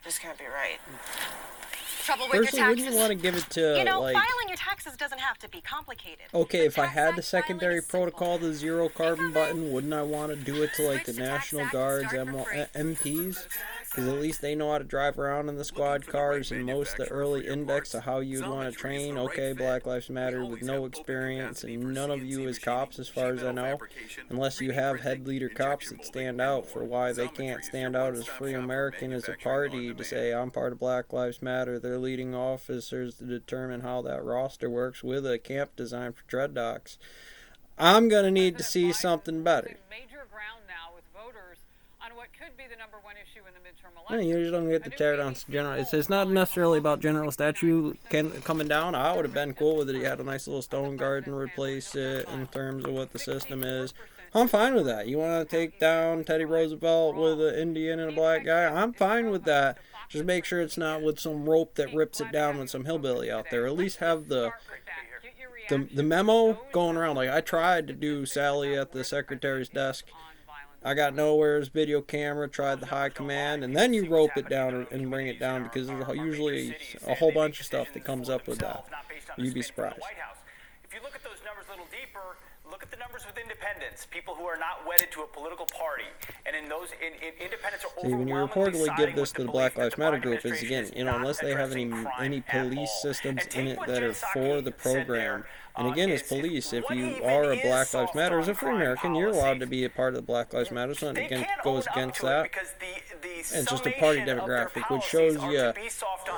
This can't be right. Trouble with your Personally, taxes. wouldn't you want to give it to, You know, like, filing your taxes doesn't have to be complicated. okay, With if I Tax had the Act, secondary filing is simple. protocol, the zero carbon coming. button, wouldn't I want to do it to, like, the Switch to Tax National Act, Guard's start for free. MPs? Because at least they know how to drive around in the squad cars, and most of the early index of how you'd want to train. Okay, Black Lives Matter with no experience, and none of you as cops, as far as I know, unless you have head leader cops that stand out for why they can't stand out as Free American as a party to say, I'm part of Black Lives Matter. They're leading officers to determine how that roster works with a camp designed for dreadlocks. I'm going to need to see something better. Major ground now with voters on what could be the number one issue in the midterm I election. usually don't get to tear down general. It's not necessarily about general statue coming down. I would have been cool with it. He had a nice little stone garden replace it in terms of what the system is. I'm fine with that. You want to take down Teddy Roosevelt with an Indian and a black guy? I'm fine with that. Just make sure it's not with some rope that rips it down with some hillbilly out there. At least have the memo going around. Like, I tried to do Sally at the secretary's desk. I got nowhere's video camera, tried the high command, and then you rope it down and bring it down, because there's usually a whole bunch of stuff that comes up with that. You'd be surprised. If you look at those numbers a little deeper, look at the numbers with independents, people who are not wedded to a political party, and in those independents are See, when you reportedly give this to the Black Lives Matter group, is again, unless they have any police systems in it that are for the program. And again, as police, if you are a Black Lives Matter, as a free American, you're allowed to be a part of the Black Lives Matter. It's nothing goes against that. It's just a party demographic, which shows you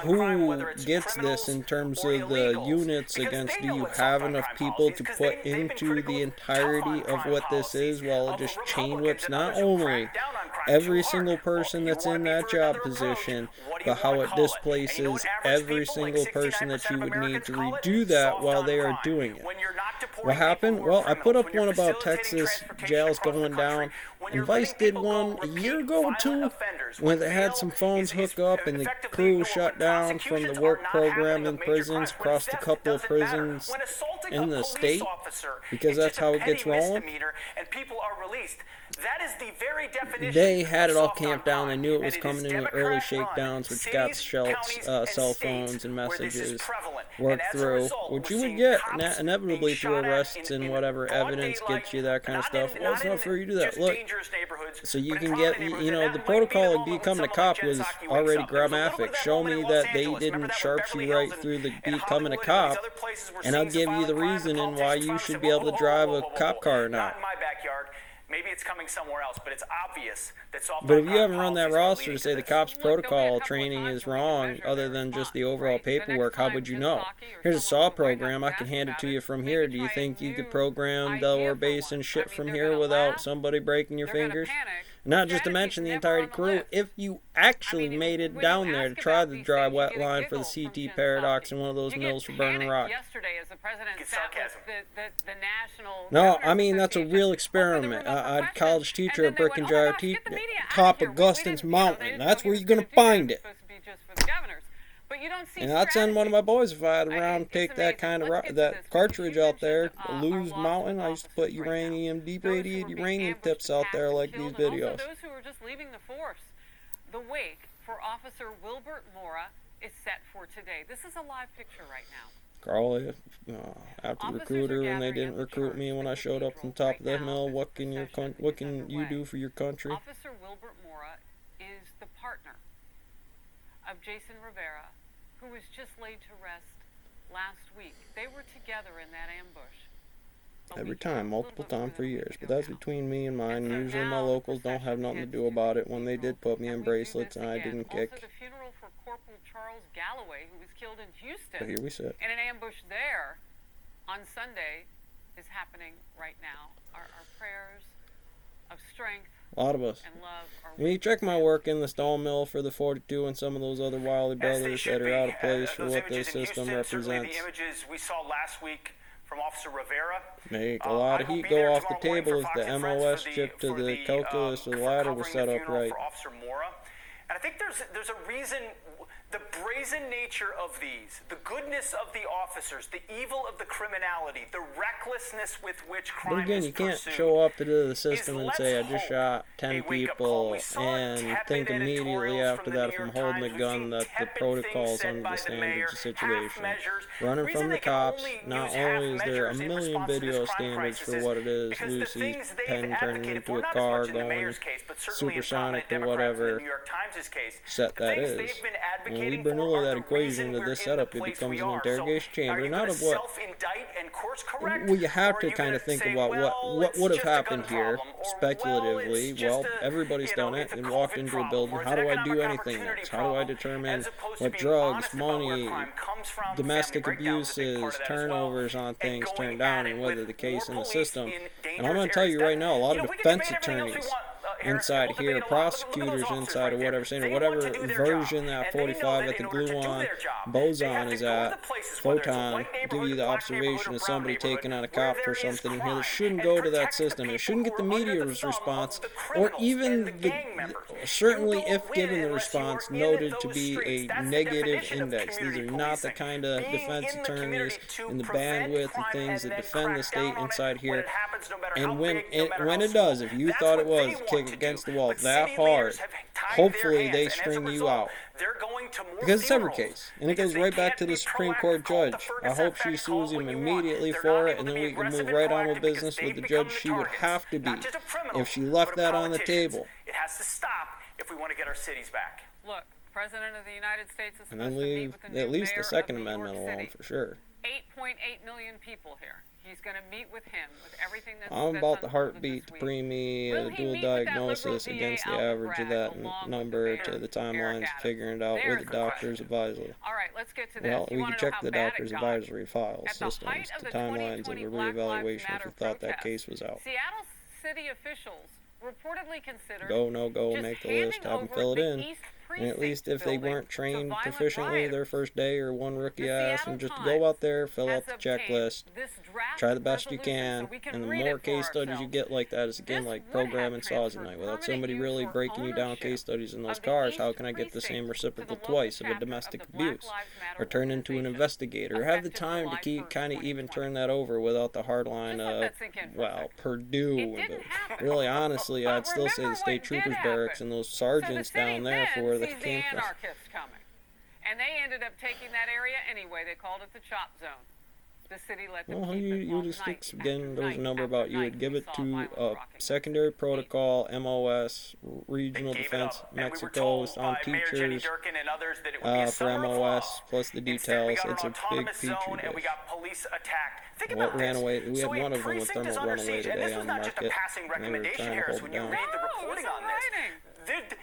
who gets this in terms of the units against, do you have enough people to put into the entirety of what this is, while it just chain whips not only every single person that's in that job position, but how it displaces every single person that you would need to redo that while they are doing it. What happened? Well, I put up one about Texas jails going down, and Vice did one a year ago or two, when they had some phones hook up and the crew shut down from the work program in prisons across a couple of prisons in the state, because that's how it gets rolling. They had it all camped down. They knew it was coming in with early shakedowns, which got cell phones and messages worked through, which you would get inevitably through arrests and whatever evidence gets you that kind of stuff. Well, it's not for you to do that. Look, so you can get, the protocol of becoming a cop was already graphic. Show me that they didn't sharp you right through the becoming a cop, and I'll give you the reasoning why you should be able to drive a cop car or not. Maybe it's coming somewhere else, but it's obvious that But if you haven't run that roster to say the cops' protocol training is wrong, other than just the overall paperwork, how would you know? Here's a SAW program, I can hand it to you from here. Do you think you could program Delaware Basin shit from here without somebody breaking your fingers? Not just to mention the entire crew, if you actually made it down there to try the dry wet line for the CT paradox in one of those mills for burning rock. No, I mean, that's a real experiment. A college teacher at Brick and Gyre top Augustine's Mountain. That's where you're going to find it. And I'd send one of my boys if I had around take that kind of that cartridge out there, Lose Mountain. I used to put deep radiated uranium tips out there like these videos. Those who are just leaving the force. The wake for Officer Wilbert Mora is set for today. This is a live picture right now. Carl, after recruiter, when they didn't recruit me when I showed up from top of the hill, what can you do for your country? Officer Wilbert Mora is the partner of Jason Rivera, who was just laid to rest last week. They were together in that ambush. Every time, multiple times for years. But that's between me and mine. Usually my locals don't have nothing to do about it when they did put me in bracelets and I didn't kick. Also, the funeral for Corporal Charles Galloway, who was killed in Houston. But here we sit. In an ambush there on Sunday is happening right now. Our prayers of strength a lot of us. and love are When you check my work in the stone mill for the 42 and some of those other Wiley brothers that are out of place for what this system represents, the images we saw last week from Officer Rivera make a lot of heat go off the table if the MOS chip to the calculus or the ladder was set up right. For Officer Mora. And I think there's a reason The brazen nature of these, the goodness of the officers, the evil of the criminality, the recklessness with which crime But again, is you can't pursued show up to the system and let's say, I just hope shot a 10 wake-up call. people, We saw and tepid think immediately editorials after from the that New if I'm York holding a Times. We've gun seen that the tepid protocols things said under by the the standards mayor, of the situation. half measures, Running reason from the they can cops, only not use half only is there a measures in million response to this video crime standards for crisis what it is, because the Lucy's things they've pen turning advocated into for, a not as car much in the going mayor's case, but certainly in supersonic prominent or Democrats in the whatever New York Times' case, set the that things is. they've been When we advocating for Bernoulli are that the equation reason to we're this in setup, the it place becomes we an are. interrogation So, are chamber, you not gonna of what. self-indict and course correct? Well, you have Or are to you kind of gonna think say, about well, what it's would have just a happened gun here, problem, or, speculatively. it's Well, just a, everybody's done it it's a and walked COVID into a problem, building. or it's How an do I do economic anything opportunity next? How do I problem, determine as opposed to what being drugs, honest about where money, crime comes from, domestic family breakdown's a big part abuses, of that as well, turnovers on and things going turned at down, it and whether with the case in more the police system? in And I'm going to tell dangerous you right areas. now, a lot You of know, we can defense debate everything else we attorneys want, inside We'll here, debate a lot. Look at those prosecutors officers inside right or there. whatever, saying They whatever want to do their version job, that and they know 45 that at the in order to do gluon their job, they boson have to is go to at, the places, whether it's a photon, white give neighborhood, you the black observation neighborhood, or of brown somebody neighborhood, taking out a where cop there for is something in here that crime, shouldn't and go to that protect the system. It people shouldn't who get the are under the media's thumb of response, the or criminals even and the gang members. certainly You don't if win given the unless you are response in noted those to be streets. a That's the negative definition of index. These community are not the policing. kind of Being defense in the attorneys community to and the prevent bandwidth and crime things and that then defend the crack state down on inside it here. when it happens, no matter how And when big, no matter when how it does, small. if you That's thought it what they was want kick to against do. the wall But that city hard, leaders have tied hopefully their hands, they and as a string you result, out. they're going to more Because it's every funerals case, and it because goes they right back can't to be the Supreme proactive. Court Call the judge. I Ferguson hope she effect, call sues it him what you want. immediately They're for not it, able and to then be we can aggressive move and right on proactive with because business they've with the become judge the she would targets, have to be not just of criminals, if she but left of that on the politicians. table. It has to stop if we want to get our cities back. Look, President of the United States is And supposed then to meet leave with the new at least mayor the Second of New Amendment York alone City. for sure. 8.8 million people here. He's going to meet with him with everything that's I'm that's about the unfolded heartbeat, this the week. preemie, Will the he dual meet with that liberal diagnosis DA against the Alvin average of Bragg, that along with the number mayor, to the Eric timelines, Adams? figuring it out There's with the the question. doctor's advisory. All right, let's get to this. Well, You we wanna can know check how the bad it doctor's got? advisory file At the height systems, of the the timelines of 2020 a Black Lives reevaluation if Matter we thought that protests, case was out. Seattle city officials reportedly considered Go, no go, just make the list, handing have them over fill it the in. East And at least Precinct if they building weren't to trained violent proficiently their rioters. first day or one rookie The asked Seattle them just to Times go out there, fill has out the obtained checklist, this draft try the best you resolution can, so we can and the read more it for case studies you ourselves. get like that is again This like would programming have saws at transferred night. Without permanent somebody use really or breaking you down ownership case studies in those of the cars, East how can I get the Precinct same to reciprocal the local twice of a chapter domestic of the Black abuse? Lives Matter Or turn into an organization, investigator, or have the effective time to July keep 1st, kind of even 2020. turn that over without the hard line Just let of, that sink in for a well, second. Purdue. It didn't happen. Really, honestly, But I'd still say the remember state what troopers did barracks happen. and those So sergeants the city down there for then where sees that the came from. anarchists coming, and they ended up taking that area anyway. They called it the chop zone. The city let them Well, keep it. you Well, just night after again, there was a night number after about you night, would give we it saw to violent rocking. secondary protocol, MOS, regional They gave it defense, up, and we were Mexico, told on by Mayor Jenny teachers, Durkin and others that it would be a for summer of MOS, love. plus the Instead, we details. got It's an a big autonomous petri zone, and we dish. got police attacked. Think What about ran this. away? We So had a one of them with precinct is thermal under run away siege, and today this on was the not just a market. passing And they were recommendation, trying to Harris, hold when it you down. read the No, it reporting was on in this. writing.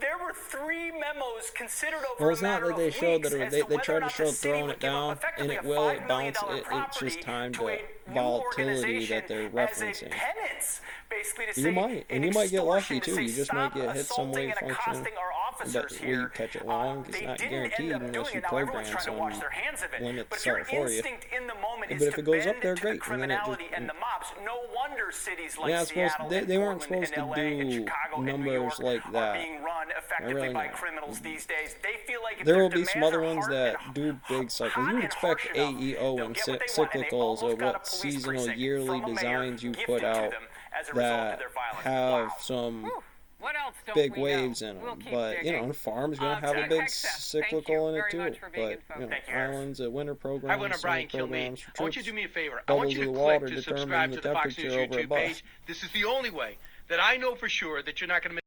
There were 3 memos considered over Well, it's a not matter that they of showed weeks that as they to whether tried or to not show the city throwing would it give up down, effectively and a it will, $5 it million bounce, it's property just time to to a new volatility organization that they're as a referencing. penance, basically to You say might, and in you might get lucky extortion to too. say, You just might "Stop get hit some assaulting way and function. accosting our But officers will you here." catch it long? It's They not didn't guaranteed end up unless doing you it. Now program everyone's trying to wash their hands of it. limit But the if your cell for you. instinct in the moment But is if to it goes bend up there, to great, the and then it just- criminality and the mobs, no wonder cities like Yeah, it's supposed Seattle they and weren't Portland supposed to and LA and do Chicago and New numbers York like are that. being run effectively really by not. criminals these days. They feel like if There their will be some demands other are ones hard that and do big cycles. hot You would and expect harsh enough, AEO they'll and get what they want, and they cyclicals almost of got a what police seasonal precinct yearly from a mayor designs you gifted put to out them as a result of that their violence. have Wow. some Whew. What else don't big we know? waves in We'll them. keep But you digging. know, the farm's gonna have a Jack big Texas, thank cyclical you in it very too. much for being But in focus. you know, Thank you, Harris. islands at winter Hi, programs, Winter summer Brian Kilmeade. programs for I want you troops. to do me a favor. I want Bubbles you of to the click water to determine subscribe the to the Fox News temperature over YouTube a bus. page. This is the only way that I know for sure that you're not going to miss